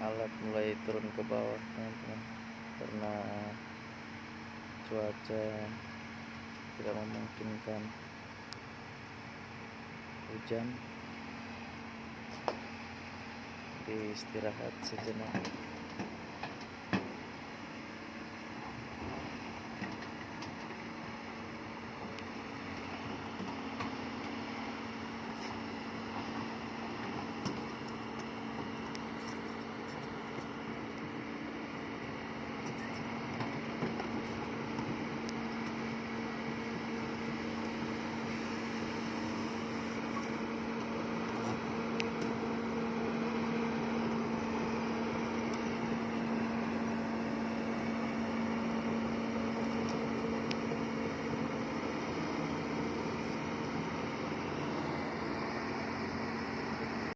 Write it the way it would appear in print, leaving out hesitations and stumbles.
alat mulai turun ke bawah teman-teman, karena cuaca tidak memungkinkan hujan. Di istirahat sejenak.